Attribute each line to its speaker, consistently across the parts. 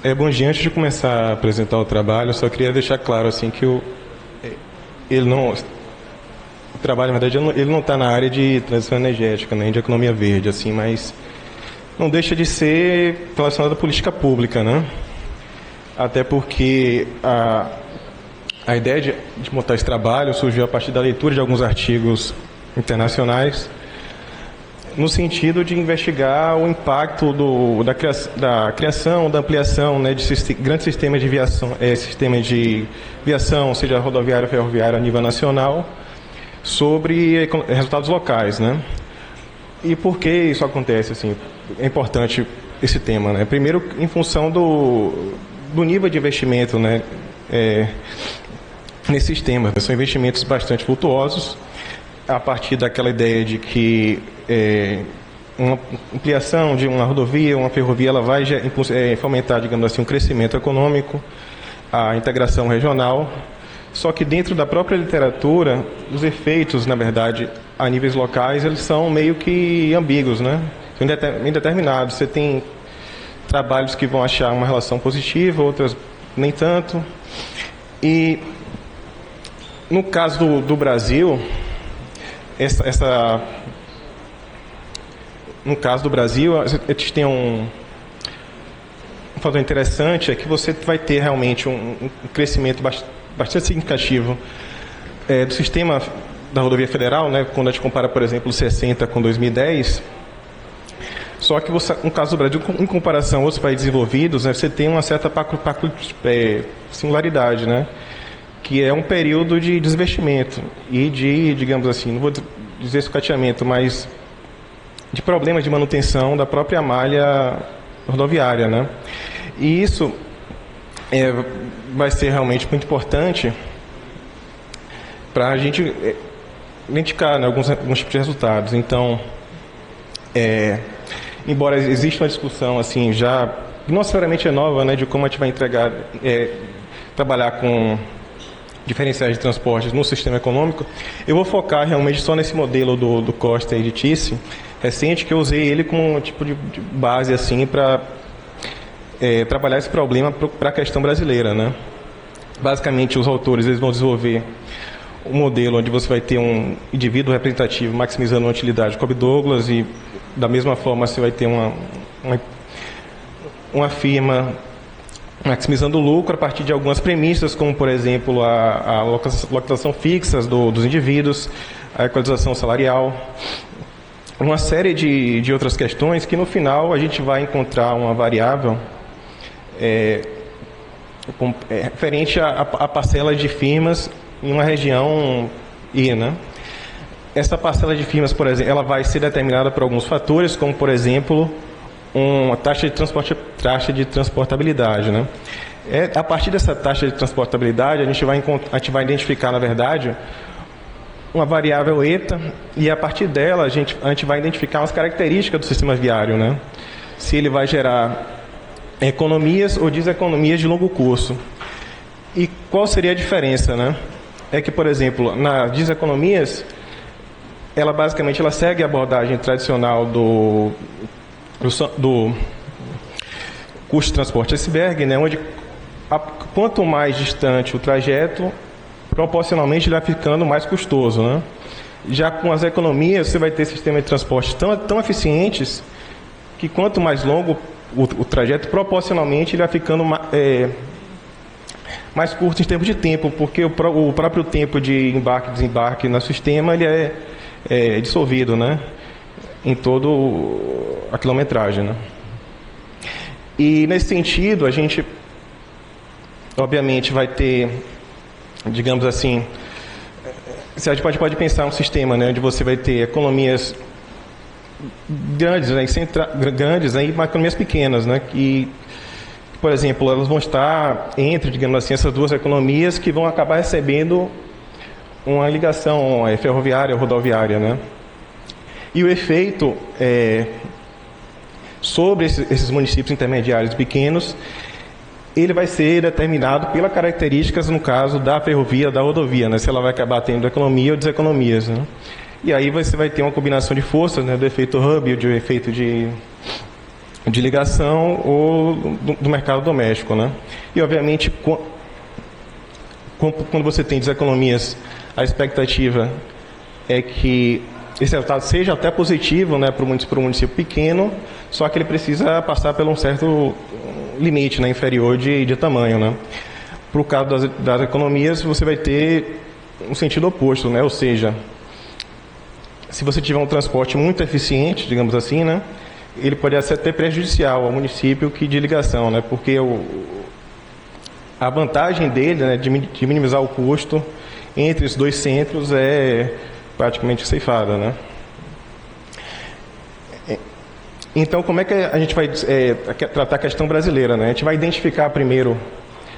Speaker 1: Bom, antes de começar a apresentar o trabalho, eu só queria deixar claro assim que ele não, o trabalho, na verdade, ele não está na área de transição energética, nem de economia verde, assim, mas não deixa de ser relacionado à política pública, né? Até porque a ideia de montar esse trabalho surgiu a partir da leitura de alguns artigos internacionais, no sentido de investigar o impacto da criação, da ampliação, né, de grandes sistemas de viação, seja rodoviária ou ferroviária a nível nacional, sobre resultados locais, né? E por que isso acontece? Assim, é importante esse tema, né? Primeiro, em função do nível de investimento, né, nesses temas. São investimentos bastante flutuosos, a partir daquela ideia de que uma ampliação de uma rodovia, uma ferrovia, ela vai fomentar, digamos assim, um crescimento econômico, a integração regional. Só que dentro da própria literatura, os efeitos, na verdade, a níveis locais, eles são meio que ambíguos, né? São indeterminados. Você tem trabalhos que vão achar uma relação positiva, outras nem tanto. E no caso do Brasil, no caso do Brasil, a gente tem um fator interessante, é que você vai ter realmente um crescimento bastante significativo do sistema da rodovia federal, né, quando a gente compara, por exemplo, 60 com 2010. Só que no caso do Brasil, em comparação a outros países desenvolvidos, né, você tem uma certa singularidade, né, que é um período de desinvestimento e de, digamos assim, não vou dizer sucateamento, mas de problemas de manutenção da própria malha rodoviária, né? E isso vai ser realmente muito importante para a gente identificar, né, alguns tipos de resultados. Então, embora exista uma discussão assim já não necessariamente nova, né, de como a gente vai trabalhar com diferenciais de transportes no sistema econômico, eu vou focar realmente só nesse modelo do Costa e de Thyssen, recente, que eu usei ele como um tipo de base assim para trabalhar esse problema para a questão brasileira, né? Basicamente, os autores eles vão desenvolver um modelo onde você vai ter um indivíduo representativo maximizando a utilidade Cobb Douglas, e da mesma forma você vai ter uma firma maximizando o lucro a partir de algumas premissas, como, por exemplo, a localização fixa dos indivíduos, a equalização salarial, uma série de outras questões que, no final, a gente vai encontrar uma variável referente à parcela de firmas em uma região né? Essa parcela de firmas, por exemplo, ela vai ser determinada por alguns fatores, como, por exemplo, uma taxa de transportabilidade, né? A partir dessa taxa de transportabilidade, a gente vai identificar, na verdade, uma variável eta, e a partir dela a gente vai identificar as características do sistema viário, né? Se ele vai gerar economias ou deseconomias de longo curso. E qual seria a diferença, né? É que, por exemplo, nas deseconomias, ela basicamente segue a abordagem tradicional do custo de transporte iceberg, né, onde quanto mais distante o trajeto, proporcionalmente ele vai ficando mais custoso, né? Já com as economias, você vai ter sistemas de transporte tão eficientes que quanto mais longo o trajeto, proporcionalmente ele vai ficando mais curto em termos de tempo, porque o próprio tempo de embarque e desembarque no sistema ele é dissolvido, né, em todo a quilometragem, né? E nesse sentido a gente obviamente vai ter, digamos assim, a gente pode pensar um sistema, né, onde você vai ter economias grandes, né, grandes, né, e economias pequenas, né, que, por exemplo, elas vão estar entre, digamos assim, essas duas economias que vão acabar recebendo uma ligação ferroviária ou rodoviária, né? E o efeito sobre esses municípios intermediários pequenos, ele vai ser determinado pelas características, no caso, da ferrovia, da rodovia, né? Se ela vai acabar tendo economia ou deseconomias, né? E aí você vai ter uma combinação de forças, né? Do efeito Hubble, do efeito de de ligação ou do mercado doméstico, né? E, obviamente, quando você tem deseconomias, a expectativa é que esse resultado seja até positivo, né, para um município pequeno, só que ele precisa passar por um certo limite, né, inferior de tamanho, né? Para o caso das economias, você vai ter um sentido oposto, né? Ou seja, se você tiver um transporte muito eficiente, digamos assim, né, ele pode ser até prejudicial ao município que de ligação, né? Porque a vantagem dele, né, de minimizar o custo entre os dois centros é praticamente ceifada, né? Então, como é que a gente vai tratar a questão brasileira, né? A gente vai identificar primeiro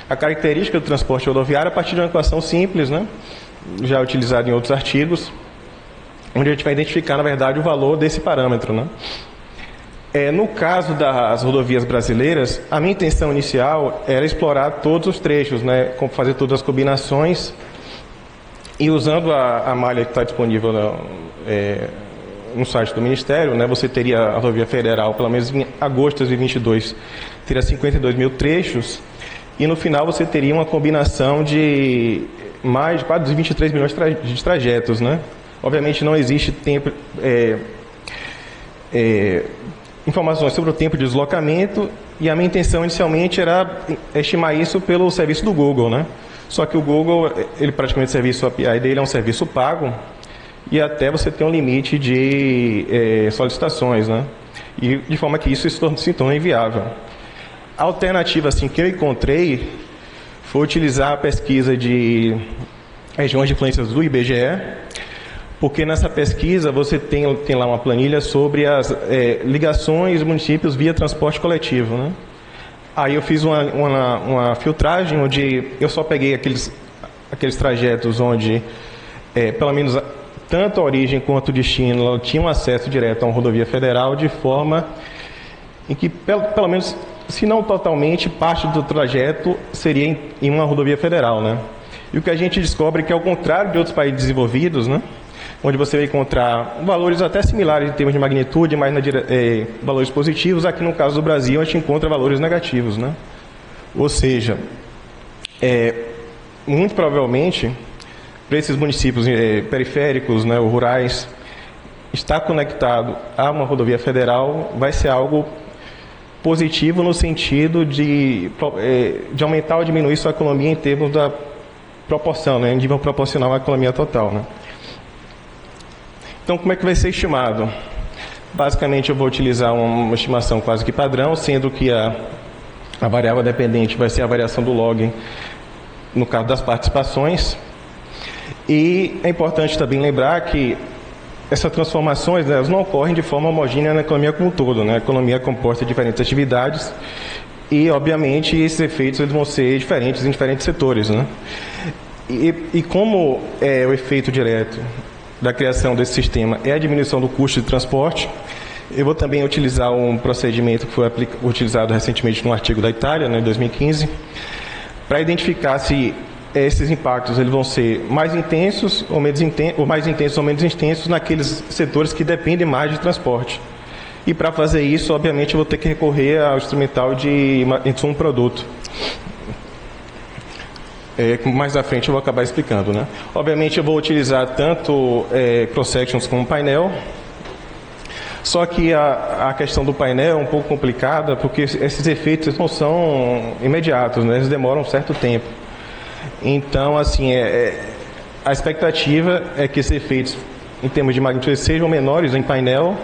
Speaker 1: a característica do transporte rodoviário a partir de uma equação simples, né, já utilizada em outros artigos, onde a gente vai identificar, na verdade, o valor desse parâmetro, né? No caso das rodovias brasileiras, a minha intenção inicial era explorar todos os trechos, né, fazer todas as combinações e usando a malha que está disponível no site do Ministério, né, você teria a rodovia federal, pelo menos em agosto de 2022, teria 52 mil trechos e no final você teria uma combinação de mais de quase 23 milhões de trajetos, né? Obviamente não existe tempo... informações sobre o tempo de deslocamento e a minha intenção inicialmente era estimar isso pelo serviço do Google, né? Só que o Google, ele praticamente o serviço API dele é um serviço pago e até você tem um limite de solicitações, né? E de forma que isso se torna inviável. A alternativa assim, que eu encontrei foi utilizar a pesquisa de regiões de influências do IBGE, porque nessa pesquisa você tem lá uma planilha sobre as ligações de municípios via transporte coletivo, né? Aí eu fiz uma filtragem onde eu só peguei aqueles trajetos onde, pelo menos, tanto a origem quanto o destino tinham acesso direto a uma rodovia federal, de forma em que, pelo menos, se não totalmente, parte do trajeto seria em uma rodovia federal, né? E o que a gente descobre é que, ao contrário de outros países desenvolvidos, né, onde você vai encontrar valores até similares em termos de magnitude, mas valores positivos, aqui no caso do Brasil a gente encontra valores negativos, né? Ou seja, muito provavelmente, para esses municípios periféricos, né, ou rurais, estar conectado a uma rodovia federal vai ser algo positivo no sentido de aumentar ou diminuir sua economia em termos da proporção, né, em nível proporcional à economia total, né? Então, como é que vai ser estimado? Basicamente, eu vou utilizar uma estimação quase que padrão, sendo que a variável dependente vai ser a variação do log, no caso das participações. E é importante também lembrar que essas transformações, né, elas não ocorrem de forma homogênea na economia como um todo, né? A economia comporta diferentes atividades e, obviamente, esses efeitos eles vão ser diferentes em diferentes setores, né? E como o efeito direto da criação desse sistema é a diminuição do custo de transporte, eu vou também utilizar um procedimento que foi utilizado recentemente num artigo da Itália, né, em 2015, para identificar se esses impactos eles vão ser mais intensos ou mais intensos ou menos intensos naqueles setores que dependem mais de transporte. E para fazer isso, obviamente, eu vou ter que recorrer ao instrumental de insumo produto. Mais à frente eu vou acabar explicando, né? Obviamente eu vou utilizar tanto cross-sections como painel, só que a questão do painel é um pouco complicada, porque esses efeitos não são imediatos, né? Eles demoram um certo tempo. Então, assim, a expectativa é que esses efeitos, em termos de magnitude, sejam menores em painel,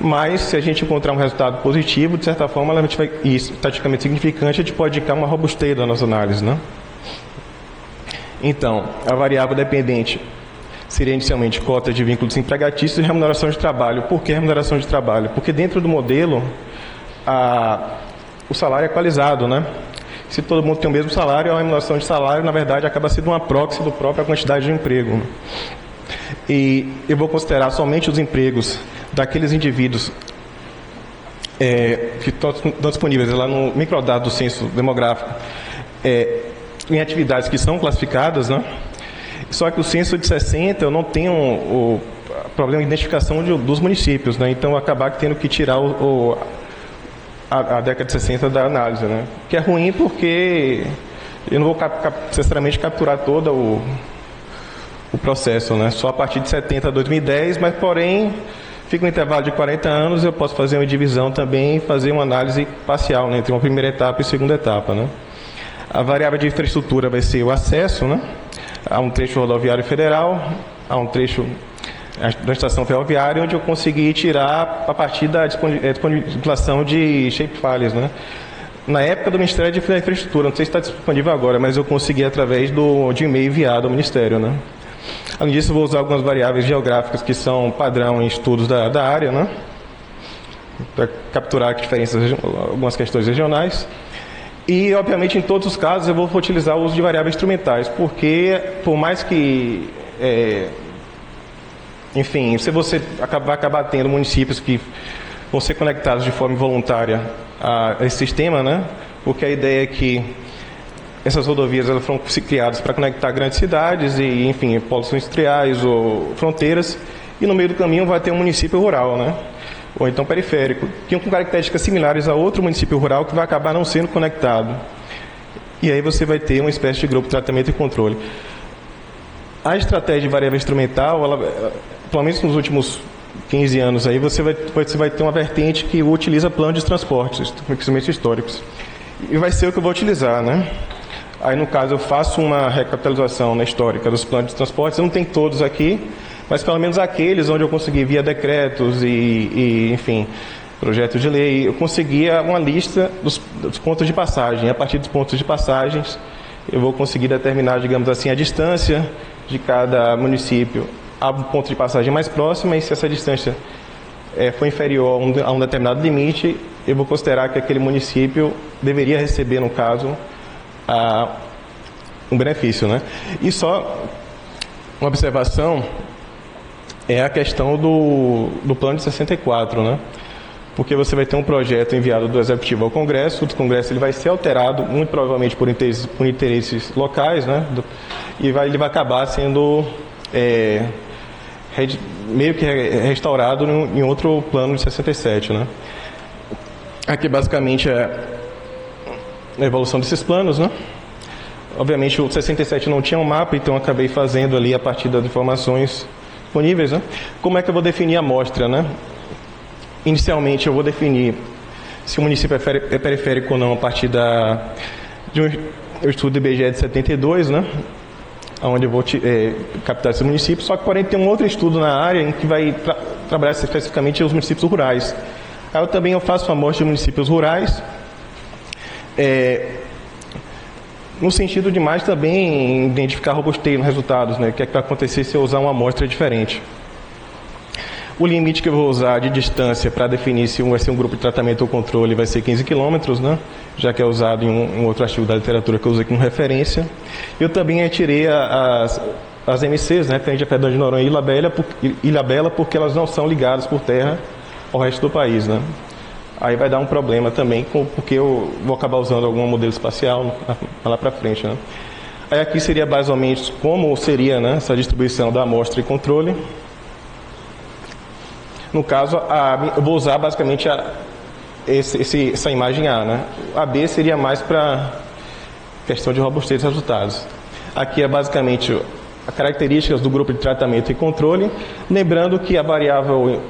Speaker 1: mas se a gente encontrar um resultado positivo, de certa forma, e estatisticamente significante, a gente pode indicar uma robustez da nossa análise, né? Então, a variável dependente seria inicialmente cota de vínculos empregatícios e remuneração de trabalho. Por que remuneração de trabalho? Porque dentro do modelo, o salário é equalizado, né? Se todo mundo tem o mesmo salário, a remuneração de salário, na verdade, acaba sendo uma proxy da própria quantidade de emprego. E eu vou considerar somente os empregos daqueles indivíduos que estão disponíveis lá no microdado do censo demográfico, em atividades que são classificadas, né? Só que o censo de 60 eu não tenho o problema de identificação dos municípios, né? Então eu acabar tendo que tirar a década de 60 da análise, né? Que é ruim porque eu não vou necessariamente capturar todo o processo, né? Só a partir de 70 a 2010, mas porém fica um intervalo de 40 anos, eu posso fazer uma divisão também e fazer uma análise parcial, né, entre uma primeira etapa e segunda etapa, né? A variável de infraestrutura vai ser o acesso, né, a um trecho rodoviário federal, a um trecho da estação ferroviária, onde eu consegui tirar a partir da disponibilização de shapefiles, né? Na época do Ministério da Infraestrutura, não sei se está disponível agora, mas eu consegui através de e-mail enviado ao Ministério, né? Além disso, vou usar algumas variáveis geográficas que são padrão em estudos da área, né? Para capturar diferenças, algumas questões regionais. E, obviamente, em todos os casos, eu vou utilizar o uso de variáveis instrumentais, porque, por mais que, enfim, se você vai acabar tendo municípios que vão ser conectados de forma voluntária a esse sistema, né? Porque a ideia é que essas rodovias elas foram criadas para conectar grandes cidades e, enfim, polos industriais ou fronteiras, e no meio do caminho vai ter um município rural, né? Ou então periférico, que com características similares a outro município rural que vai acabar não sendo conectado. E aí você vai ter uma espécie de grupo de tratamento e controle. A estratégia de variável instrumental, pelo menos nos últimos 15 anos, aí você vai ter uma vertente que utiliza planos de transportes, principalmente históricos. E vai ser o que eu vou utilizar, né? Aí, no caso, eu faço uma recapitalização, né, histórica dos planos de transportes. Eu não tenho todos aqui, mas pelo menos aqueles onde eu consegui, via decretos enfim, projetos de lei, eu conseguia uma lista dos pontos de passagem. A partir dos pontos de passagens, eu vou conseguir determinar, digamos assim, a distância de cada município a um ponto de passagem mais próximo, e se essa distância for inferior a um determinado limite, eu vou considerar que aquele município deveria receber, no caso, um benefício, né? E só uma observação é a questão do plano de 64, né? Porque você vai ter um projeto enviado do Executivo ao Congresso, o Congresso ele vai ser alterado, muito provavelmente por interesses locais, né? E ele vai acabar sendo meio que restaurado em outro plano de 67, né? Aqui basicamente é a evolução desses planos, né? Obviamente o 67 não tinha um mapa, então eu acabei fazendo ali a partir das informações disponíveis, né? Como é que eu vou definir a amostra, né? Inicialmente eu vou definir se o município é periférico ou não a partir de um estudo do IBGE de 72, né? Onde eu vou captar esses municípios, só que porém tem um outro estudo na área em que vai trabalhar especificamente os municípios rurais. Aí eu faço uma amostra de municípios rurais, no sentido de mais também identificar robustez nos resultados, né? O que é que vai acontecer se eu usar uma amostra diferente. O limite que eu vou usar de distância para definir se vai ser um grupo de tratamento ou controle vai ser 15 km, né? Já que é usado em um outro artigo da literatura que eu usei como referência. Eu também retirei as MCs, né? Frente a Fernando de Noronha e Ilhabela, porque elas não são ligadas por terra ao resto do país, né? Aí vai dar um problema também, porque eu vou acabar usando algum modelo espacial lá para frente, né? Aí aqui seria basicamente como seria, né, essa distribuição da amostra e controle. No caso, eu vou usar basicamente essa imagem A, né? A B seria mais para questão de robustez dos resultados. Aqui é basicamente as características do grupo de tratamento e controle, lembrando que a variável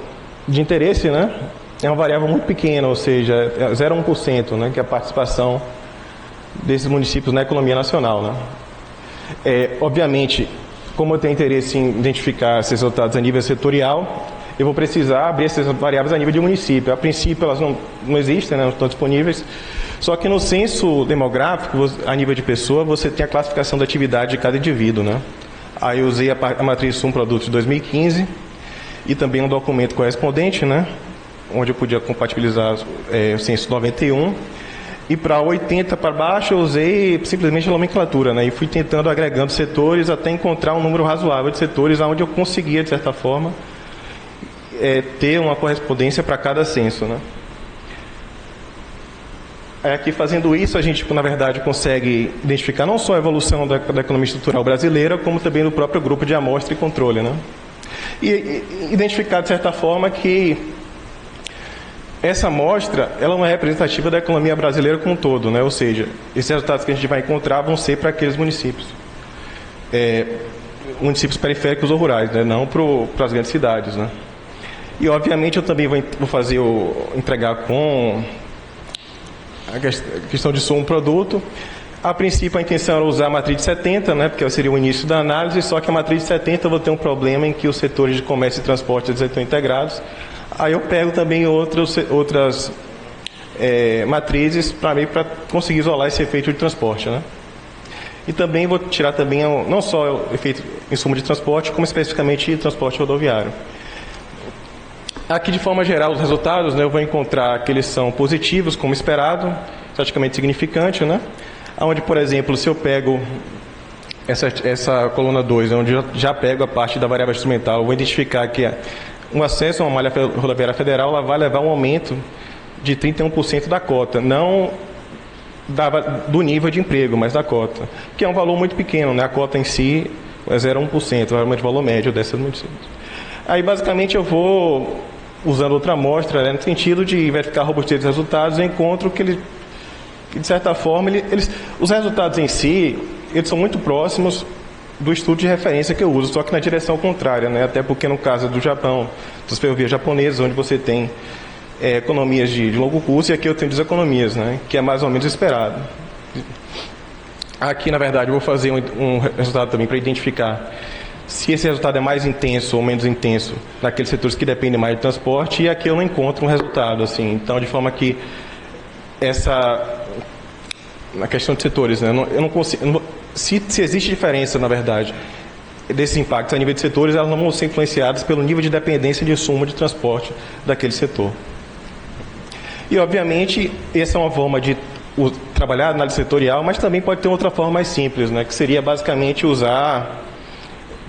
Speaker 1: de interesse, né, é uma variável muito pequena, ou seja, é 0,1%, né, que é a participação desses municípios na economia nacional, né? Obviamente, como eu tenho interesse em identificar esses resultados a nível setorial, eu vou precisar abrir essas variáveis a nível de município. A princípio, elas não existem, né, não estão disponíveis. Só que no censo demográfico, a nível de pessoa, você tem a classificação da atividade de cada indivíduo, né? Aí eu usei a matriz Sum Produto de 2015 e também um documento correspondente, né, onde eu podia compatibilizar o censo 91. E para 80 para baixo eu usei simplesmente a nomenclatura, né? E fui tentando agregando setores até encontrar um número razoável de setores onde eu conseguia, de certa forma, ter uma correspondência para cada censo, né? Aqui, fazendo isso, a gente, na verdade, consegue identificar não só a evolução da economia estrutural brasileira, como também do próprio grupo de amostra e controle, né? E identificar, de certa forma, que essa amostra, ela não é representativa da economia brasileira como um todo, né? Ou seja, esses resultados que a gente vai encontrar vão ser para aqueles municípios. Municípios periféricos ou rurais, né? Não para as grandes cidades, né? E, obviamente, eu também vou fazer entregar com a questão de um produto. A princípio, a intenção era usar a matriz de 70, né? Porque seria o início da análise, só que a matriz de 70 eu vou ter um problema em que os setores de comércio e transporte eles estão integrados. Aí eu pego também outras matrizes para conseguir isolar esse efeito de transporte, né? E também vou tirar também não só o efeito insumo de transporte, como especificamente transporte rodoviário. Aqui, de forma geral, os resultados, né, eu vou encontrar que eles são positivos, como esperado, praticamente significante, né? Onde, por exemplo, se eu pego essa coluna 2, onde eu já pego a parte da variável instrumental, eu vou identificar que o acesso a uma malha rodoviária federal ela vai levar um aumento de 31% da cota, não do nível de emprego, mas da cota, que é um valor muito pequeno, né? A cota em si é 0,1%, realmente o valor médio dessas municípios. Aí, basicamente, eu vou usando outra amostra, né, no sentido de verificar a robustez dos resultados, eu encontro que de certa forma, os resultados em si, eles são muito próximos do estudo de referência que eu uso, só que na direção contrária, né? Até porque no caso do Japão, das ferrovias japonesas, onde você tem economias de longo curso, e aqui eu tenho deseconomias, né? Que é mais ou menos esperado. Aqui, na verdade, eu vou fazer um resultado também para identificar se esse resultado é mais intenso ou menos intenso naqueles setores que dependem mais de transporte, e aqui eu não encontro um resultado, assim. Então, de forma que na questão de setores, né? Eu não consigo... Se existe diferença, na verdade, desses impactos a nível de setores, elas não vão ser influenciadas pelo nível de dependência de insumo de transporte daquele setor. E, obviamente, essa é uma forma de trabalhar a análise setorial, mas também pode ter outra forma mais simples, né? Que seria basicamente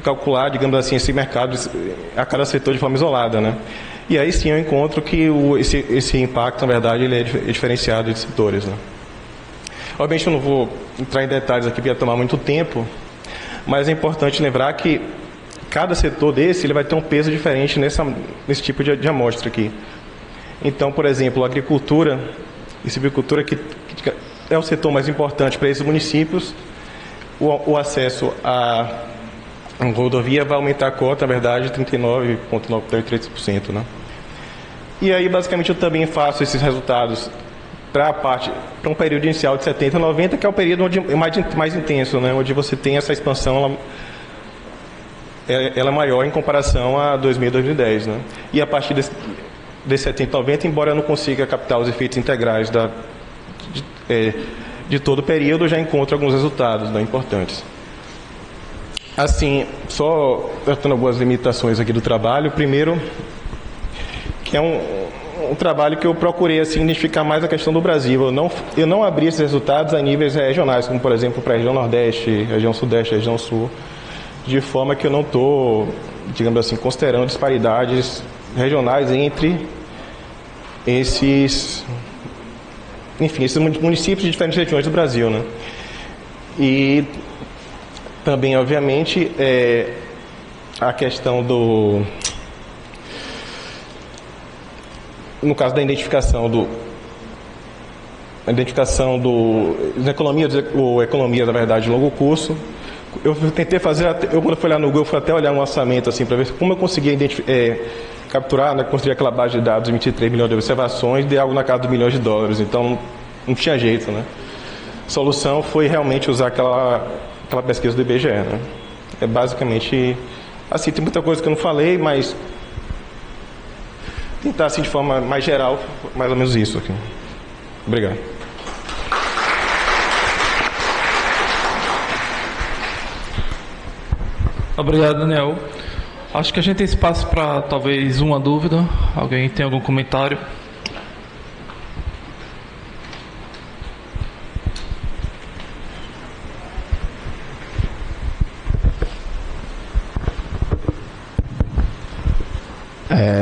Speaker 1: calcular, digamos assim, esse mercado a cada setor de forma isolada, né? E aí sim eu encontro que esse impacto, na verdade, ele é diferenciado de setores, né? Obviamente eu não vou entrar em detalhes aqui para tomar muito tempo, mas é importante lembrar que cada setor desse ele vai ter um peso diferente nesse tipo de amostra aqui. Então, por exemplo, a agricultura e silvicultura, que é o setor mais importante para esses municípios, o acesso a rodovia vai aumentar a cota, na verdade, 39,93%, né? E aí, basicamente, eu também faço esses resultados para um período inicial de 70 a 90, que é o período mais intenso, né? Onde você tem essa expansão, ela é maior em comparação a 2000 e 2010, né? E a partir de 70 a 90, embora eu não consiga captar os efeitos integrais de todo o período, eu já encontro alguns resultados, né, importantes. Assim, só tratando algumas limitações aqui do trabalho, primeiro, que é um trabalho que eu procurei assim, identificar mais a questão do Brasil. Eu não abri esses resultados a níveis regionais, como por exemplo para a região Nordeste, região Sudeste, região Sul, de forma que eu não estou, digamos assim, considerando disparidades regionais entre esses municípios de diferentes regiões do Brasil, né? E também, obviamente, a questão no caso da identificação das economias, na verdade, de longo curso. Eu tentei fazer, quando eu fui lá no Google, fui até olhar um orçamento assim, para ver como eu conseguia capturar, né, construir aquela base de dados, 23 milhões de observações, de algo na casa de milhões de dólares. Então, não tinha jeito, né? A solução foi realmente usar aquela pesquisa do IBGE, né? É basicamente assim, tem muita coisa que eu não falei, mas tentar assim de forma mais geral, mais ou menos isso aqui. Obrigado.
Speaker 2: Obrigado, Daniel. Acho que a gente tem espaço para talvez uma dúvida. Alguém tem algum comentário?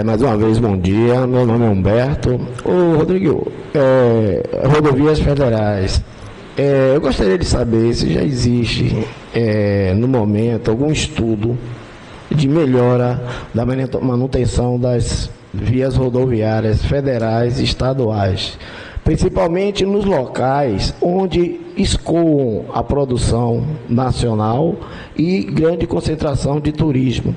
Speaker 3: Mais uma vez, bom dia. Meu nome é Humberto. Ô, Rodrigo, rodovias federais. Eu gostaria de saber se já existe, no momento, algum estudo de melhora da manutenção das vias rodoviárias federais e estaduais, principalmente nos locais onde escoam a produção nacional e grande concentração de turismo,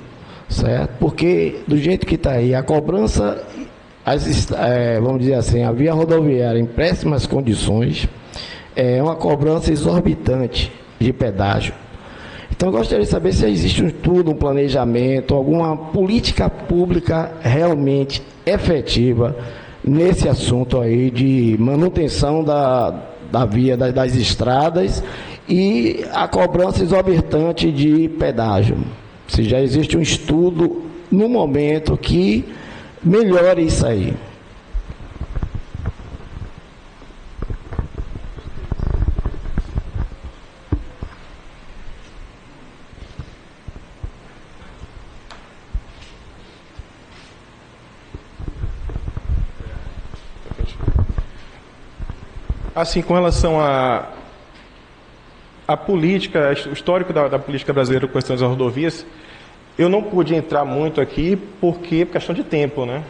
Speaker 3: certo? Porque, do jeito que está aí, a cobrança, vamos dizer assim, a via rodoviária em péssimas condições, é uma cobrança exorbitante de pedágio. Então, eu gostaria de saber se existe um estudo, um planejamento, alguma política pública realmente efetiva nesse assunto aí de manutenção da via, das estradas e a cobrança exorbitante de pedágio. Se já existe um estudo no momento que melhore isso aí.
Speaker 1: Assim, com relação à política, o histórico da política brasileira com questões das rodovias, eu não pude entrar muito aqui porque por questão de tempo, né?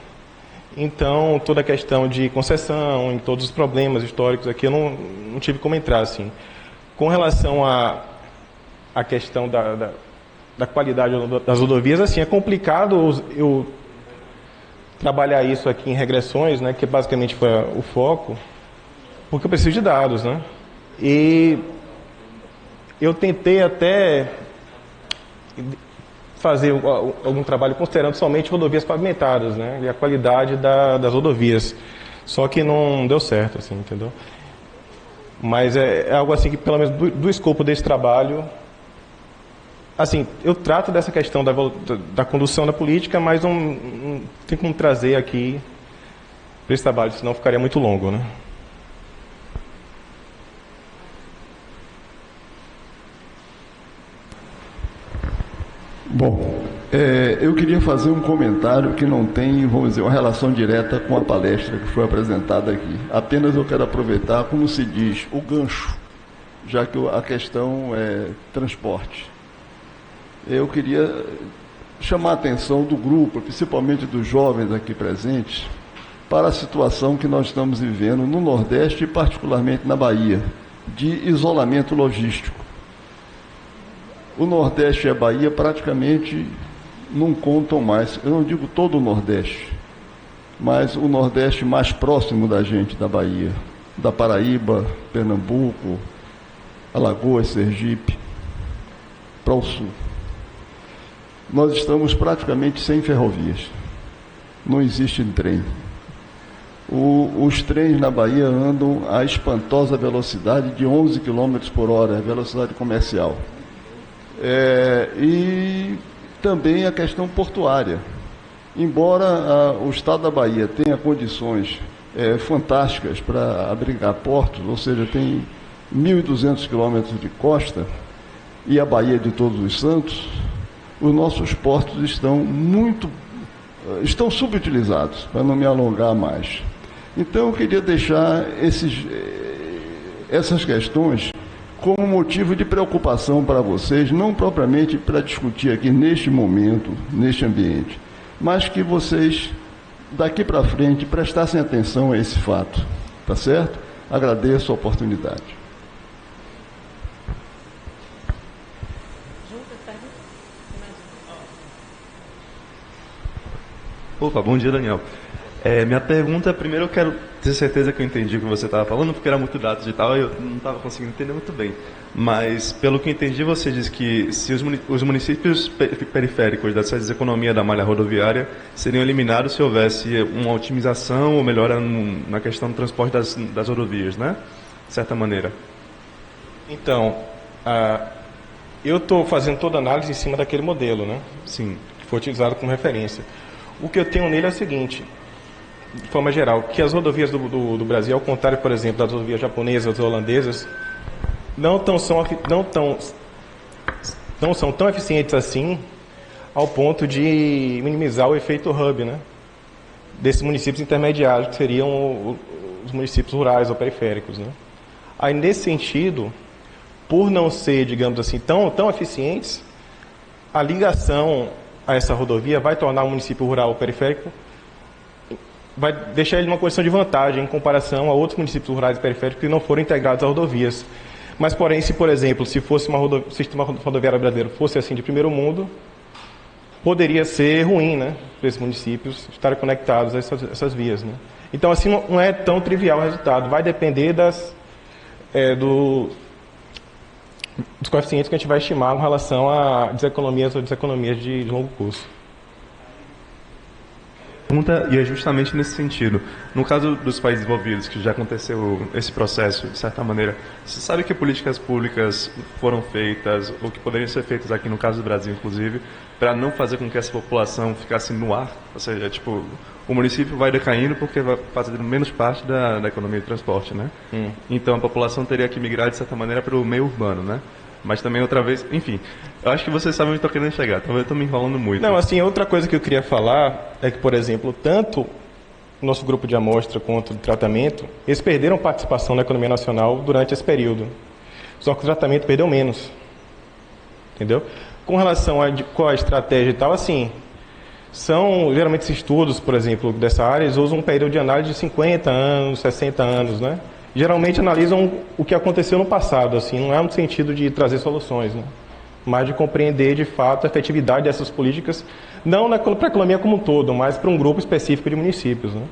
Speaker 1: Então, toda a questão de concessão, em todos os problemas históricos aqui, eu não tive como entrar, assim. Com relação à questão da qualidade das rodovias, assim, é complicado eu trabalhar isso aqui em regressões, né, que basicamente foi o foco, porque eu preciso de dados, né? E eu tentei até fazer algum trabalho considerando somente rodovias pavimentadas, né? E a qualidade das rodovias. Só que não deu certo, assim, entendeu? Mas é algo assim que, pelo menos do escopo desse trabalho, assim, eu trato dessa questão da condução da política, mas não tem como trazer aqui para esse trabalho, senão ficaria muito longo, né?
Speaker 4: Bom, eu queria fazer um comentário que não tem, vamos dizer, uma relação direta com a palestra que foi apresentada aqui. Apenas eu quero aproveitar, como se diz, o gancho, já que a questão é transporte. Eu queria chamar a atenção do grupo, principalmente dos jovens aqui presentes, para a situação que nós estamos vivendo no Nordeste e particularmente na Bahia, de isolamento logístico. O Nordeste e a Bahia praticamente não contam mais, eu não digo todo o Nordeste, mas o Nordeste mais próximo da gente, da Bahia, da Paraíba, Pernambuco, Alagoas, Sergipe, para o sul. Nós estamos praticamente sem ferrovias, não existe trem. Os trens na Bahia andam a espantosa velocidade de 11 km por hora, a velocidade comercial. E também a questão portuária. Embora o Estado da Bahia tenha condições fantásticas para abrigar portos, ou seja, tem 1.200 quilômetros de costa, e a Baía de Todos os Santos, os nossos portos estão subutilizados, para não me alongar mais. Então, eu queria deixar essas questões como motivo de preocupação para vocês, não propriamente para discutir aqui neste momento, neste ambiente, mas que vocês, daqui para frente, prestassem atenção a esse fato, tá certo? Agradeço a oportunidade.
Speaker 5: Opa, bom dia, Daniel. Minha pergunta, primeiro eu quero ter certeza que eu entendi o que você estava falando, porque era muito dados e tal, e eu não estava conseguindo entender muito bem. Mas, pelo que eu entendi, você disse que se os municípios periféricos dessa economia da malha rodoviária seriam eliminados se houvesse uma otimização ou melhora na questão do transporte das rodovias, né? De certa maneira.
Speaker 1: Então, eu estou fazendo toda a análise em cima daquele modelo, né?
Speaker 5: Sim.
Speaker 1: Que foi utilizado como referência. O que eu tenho nele é o seguinte, de forma geral, que as rodovias do Brasil, ao contrário, por exemplo, das rodovias japonesas ou holandesas, não são tão eficientes assim ao ponto de minimizar o efeito hub, né? Desses municípios intermediários, que seriam os municípios rurais ou periféricos, né? Aí, nesse sentido, por não ser, digamos assim, tão eficientes, a ligação a essa rodovia vai tornar o município rural ou periférico vai deixar ele numa posição de vantagem em comparação a outros municípios rurais e periféricos que não foram integrados a rodovias. Mas, porém, se, por exemplo, se fosse o sistema rodoviário brasileiro fosse assim de primeiro mundo, poderia ser ruim, né, para esses municípios estarem conectados a essas vias, né? Então, assim, não é tão trivial o resultado. Vai depender dos coeficientes que a gente vai estimar com relação a deseconomias ou deseconomias de longo curso.
Speaker 5: E é justamente nesse sentido. No caso dos países desenvolvidos, que já aconteceu esse processo, de certa maneira, você sabe que políticas públicas foram feitas, ou que poderiam ser feitas aqui no caso do Brasil, inclusive, para não fazer com que essa população ficasse no ar? Ou seja, tipo, o município vai decaindo porque vai fazendo menos parte da economia de transporte, né? Então a população teria que migrar, de certa maneira, para o meio urbano, né? Mas também outra vez, enfim, eu acho que vocês sabem onde eu estou querendo chegar, talvez eu estou me enrolando muito.
Speaker 1: Não, assim, outra coisa que eu queria falar é que, por exemplo, tanto o nosso grupo de amostra quanto de tratamento, eles perderam participação na economia nacional durante esse período. Só que o tratamento perdeu menos. Entendeu? Com relação a qual a estratégia e tal, assim, são, geralmente, esses estudos, por exemplo, dessa área, eles usam um período de análise de 50 anos, 60 anos, né? Geralmente analisam o que aconteceu no passado, assim, não é no sentido de trazer soluções, né? Mas de compreender de fato a efetividade dessas políticas, não para a economia como um todo, mas para um grupo específico de municípios, né?